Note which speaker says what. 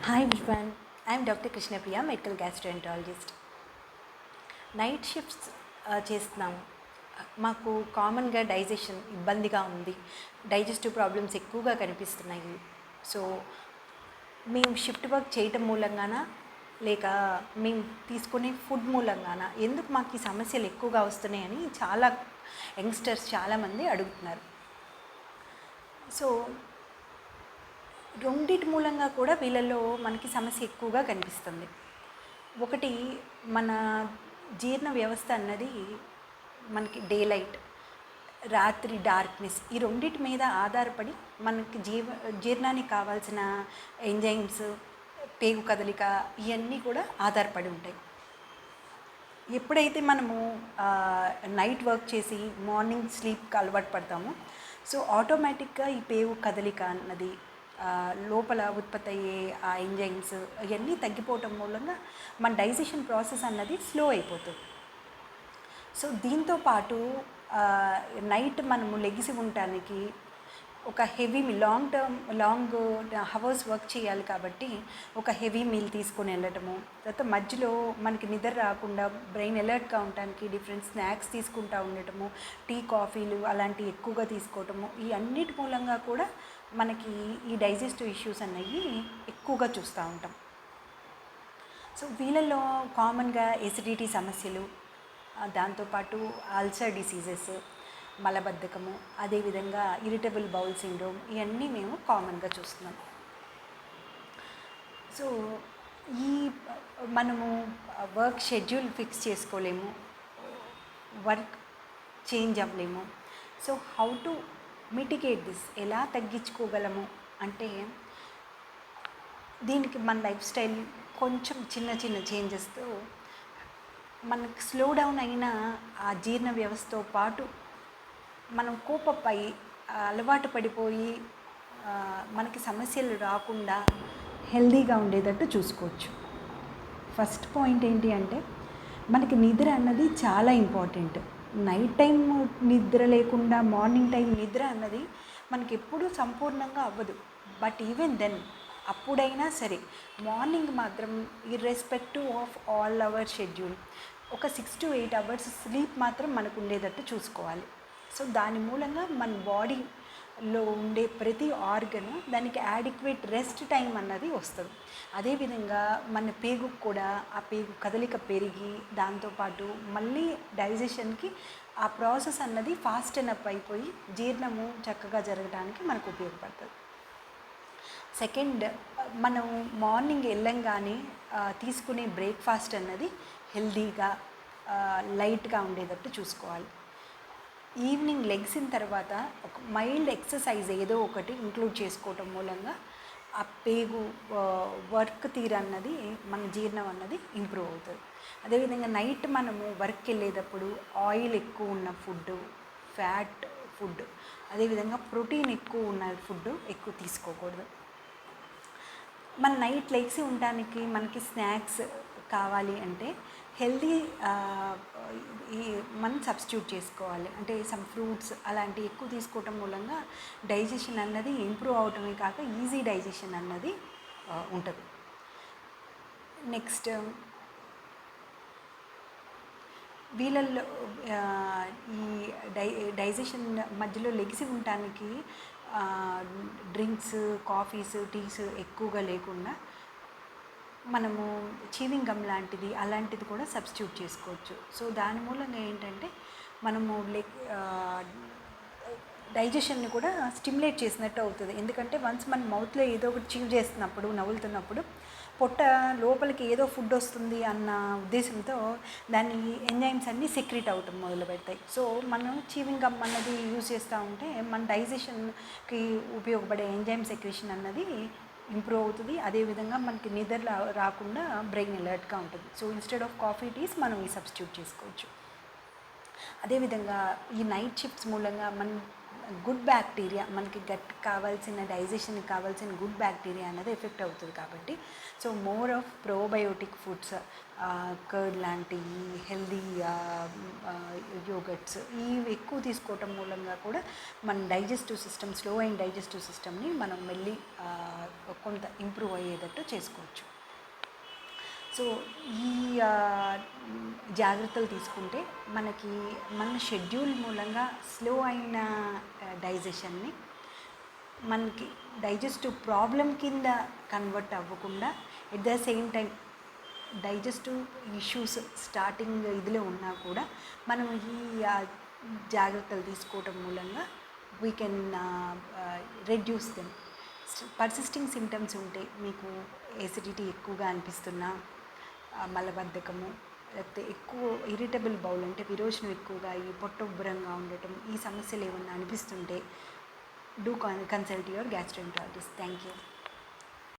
Speaker 1: Hi everyone, I am Dr. Krishna Priya, medical gastroenterologist. Night shifts చేస్తున్నాము. మాకు కామన్గా digestion ఇబ్బందిగా ఉంది, డైజెస్టివ్ ప్రాబ్లమ్స్ ఎక్కువగా కనిపిస్తున్నాయి. సో మేము షిఫ్ట్ వర్క్ చేయటం మూలంగాన లేక మేము తీసుకునే ఫుడ్ మూలంగాన ఎందుకు మాకు ఈ సమస్యలు ఎక్కువగా వస్తున్నాయని చాలా యంగ్స్టర్స్ చాలామంది అడుగుతున్నారు. సో రెండిటి మూలంగా కూడా వీళ్ళలో మనకి సమస్య ఎక్కువగా కనిపిస్తుంది. ఒకటి, మన జీర్ణ వ్యవస్థ అన్నది మనకి డే లైట్, రాత్రి డార్క్నెస్, ఈ రెండిటి మీద ఆధారపడి మనకి జీర్ణానికి కావాల్సిన ఎంజైమ్స్, పేగు కదలిక ఇవన్నీ కూడా ఆధారపడి ఉంటాయి. ఎప్పుడైతే మనము నైట్ వర్క్ చేసి మార్నింగ్ స్లీప్కి అలవాటు పడతామో సో ఆటోమేటిక్గా ఈ పేగు కదలిక అన్నది లోపల ఉత్పత్తి అయ్యే ఆ ఎంజైమ్స్ ఇవన్నీ తగ్గిపోవటం మూలంగా మన డైజెషన్ ప్రాసెస్ అన్నది స్లో అయిపోతుంది. సో దీంతో పాటు నైట్ మనము లెగిసి ఉండటానికి ఒక హెవీ లాంగ్ హవర్స్ వర్క్ చేయాలి కాబట్టి ఒక హెవీ మీల్ తీసుకొని వెళ్ళటము, తర్వాత మధ్యలో మనకి నిద్ర రాకుండా బ్రెయిన్ అలర్ట్గా ఉండటానికి డిఫరెంట్ స్నాక్స్ తీసుకుంటూ ఉండటము, టీ కాఫీలు అలాంటివి ఎక్కువగా తీసుకోవటము, ఈ అన్నిటి మూలంగా కూడా మనకి ఈ డైజెస్టివ్ ఇష్యూస్ అనేవి ఎక్కువగా చూస్తూ ఉంటాం. సో వీళ్ళల్లో కామన్గా ఎసిడిటీ సమస్యలు, దాంతోపాటు అల్సర్ డిసీజెస్, మలబద్ధకము, అదేవిధంగా ఇరిటబుల్ బౌల్ సిండ్రోమ్, ఇవన్నీ మేము కామన్గా చూస్తున్నాం. సో ఈ మనము వర్క్ షెడ్యూల్ ఫిక్స్ చేసుకోలేము, వర్క్ చేంజ్ అవ్వలేము. So how to mitigate this, ఎలా తగ్గించుకోగలము అంటే దీనికి మన లైఫ్ స్టైల్ కొంచెం చిన్న చిన్న చేంజెస్తో మనకు స్లో డౌన్ అయిన ఆ జీర్ణ వ్యవస్థతో పాటు మనం కోపపై అలవాటు పడిపోయి మనకి సమస్యలు రాకుండా హెల్దీగా ఉండేటట్టు చూసుకోవచ్చు. ఫస్ట్ పాయింట్ ఏంటి అంటే మనకి నిద్ర అన్నది చాలా ఇంపార్టెంట్. నైట్ టైం నిద్ర లేకుండా మార్నింగ్ టైం నిద్ర అన్నది మనకి ఎప్పుడూ సంపూర్ణంగా అవ్వదు. బట్ ఈవెన్ దెన్ అప్పుడైనా సరే మార్నింగ్ మాత్రం irrespective of all our schedule ఒక 6 to 8 అవర్స్ స్లీప్ మాత్రం మనకు ఉండేటట్టు చూసుకోవాలి. సో దాని మూలంగా మన బాడీలో ఉండే ప్రతి ఆర్గన్ దానికి యాడిక్వేట్ రెస్ట్ టైం అన్నది వస్తుంది. అదేవిధంగా మన పేగుకు కూడా ఆ పేగు కదలిక పెరిగి దాంతోపాటు మళ్ళీ డైజెషన్కి ఆ ప్రాసెస్ అన్నది ఫాస్ట్ ఎనప్ అయిపోయి జీర్ణము చక్కగా జరగడానికి మనకు ఉపయోగపడుతుంది. సెకండ్, మనం మార్నింగ్ వెళ్ళంగానే తీసుకునే బ్రేక్ఫాస్ట్ అన్నది హెల్దీగా లైట్గా ఉండేటట్టు చూసుకోవాలి. ఈవినింగ్ లెగ్సిన తర్వాత ఒక మైల్డ్ ఎక్సర్సైజ్ ఏదో ఒకటి ఇంక్లూడ్ చేసుకోవటం మూలంగా ఆ పేగు వర్క్ తీరు అన్నది మన జీర్ణం అన్నది ఇంప్రూవ్ అవుతుంది. అదేవిధంగా నైట్ మనము వర్క్కి వెళ్ళేటప్పుడు ఆయిల్ ఎక్కువ ఉన్న ఫుడ్, ఫ్యాట్ ఫుడ్, అదేవిధంగా ప్రోటీన్ ఎక్కువ ఉన్న ఫుడ్ ఎక్కువ తీసుకోకూడదు. మన నైట్ లెగ్సి ఉండడానికి మనకి స్నాక్స్ కావాలి అంటే హెల్దీ మనం సబ్స్టిట్యూట్ చేసుకోవాలి. అంటే సమ్ ఫ్రూట్స్ అలాంటివి ఎక్కువ తీసుకోవటం మూలంగా డైజెషన్ అన్నది ఇంప్రూవ్ అవటమే కాక ఈజీ డైజెషన్ అన్నది ఉంటుంది. నెక్స్ట్, వీళ్ళల్లో ఈ డైజెషన్ మధ్యలో లెగిసి ఉండటానికి డ్రింక్స్, కాఫీస్, టీస్ ఎక్కువగా లేకుండా మనము చీవింగ్ గమ్ లాంటిది అలాంటిది కూడా సబ్స్టిట్యూట్ చేసుకోవచ్చు. సో దాని మూలంగా ఏంటంటే మనము డైజెషన్ని కూడా స్టిమ్యులేట్ చేసినట్టు అవుతుంది. ఎందుకంటే వన్స్ మన మౌత్లో ఏదో ఒకటి చీవ్ చేస్తున్నప్పుడు, నవ్వులుతున్నప్పుడు పొట్ట లోపలికి ఏదో ఫుడ్ వస్తుంది అన్న ఉద్దేశంతో దాని ఎంజైమ్స్ అన్నీ సెక్రీట్ అవటం మొదలు పెడతాయి. సో మనం చీవింగ్ గమ్ అన్నది యూజ్ చేస్తూ ఉంటే మన డైజెషన్కి ఉపయోగపడే ఎంజైమ్ సెక్రేషన్ అన్నది ఇంప్రూవ్ అవుతుంది. అదేవిధంగా మనకి నిద్ర రాకుండా బ్రెయిన్ అలర్ట్గా ఉంటుంది. So instead of coffee, teas మనం ఈ సబ్స్టిట్యూట్ చేసుకోవచ్చు. అదేవిధంగా ఈ నైట్ షిఫ్ట్స్ మూలంగా గుడ్ బ్యాక్టీరియా, మనకి గట్ కావాల్సిన డైజెషన్కి కావాల్సిన గుడ్ బ్యాక్టీరియా అనేది ఎఫెక్ట్ అవుతుంది. కాబట్టి so more of probiotic foods, curd లాంటి హెల్దీ యోగట్స్ ఇవి ఎక్కువ తీసుకోవటం మూలంగా కూడా మన డైజెస్టివ్ సిస్టమ్, స్లో అయిన డైజెస్టివ్ సిస్టమ్ని మనం మళ్ళీ కొంత ఇంప్రూవ్ అయ్యేటట్టు చేసుకోవచ్చు. సో ఈ జాగ్రత్తలు తీసుకుంటే మనకి మన షెడ్యూల్ మూలంగా స్లో అయిన డైజెషన్ని మనకి డైజెస్టివ్ ప్రాబ్లం కింద కన్వర్ట్ అవ్వకుండా at the same time digestive issues starting ఇదిలో ఉన్నా కూడా మనం ఈ జాగ్రత్తలు తీసుకోవటం మూలంగా we can reduce them. Persisting symptoms ఉంటే మీకు ఎసిడిటీ ఎక్కువగా అనిపిస్తున్నా, మలబద్ధకము, లేకపోతే ఎక్కువ ఇరిటబుల్ బౌల్ అంటే విరోచనం ఎక్కువగా ఈ పొట్టొబ్బరంగా ఉండటం, ఈ సమస్యలు ఏమన్నా అనిపిస్తుంటే do consult your gastroenterologist. Thank you.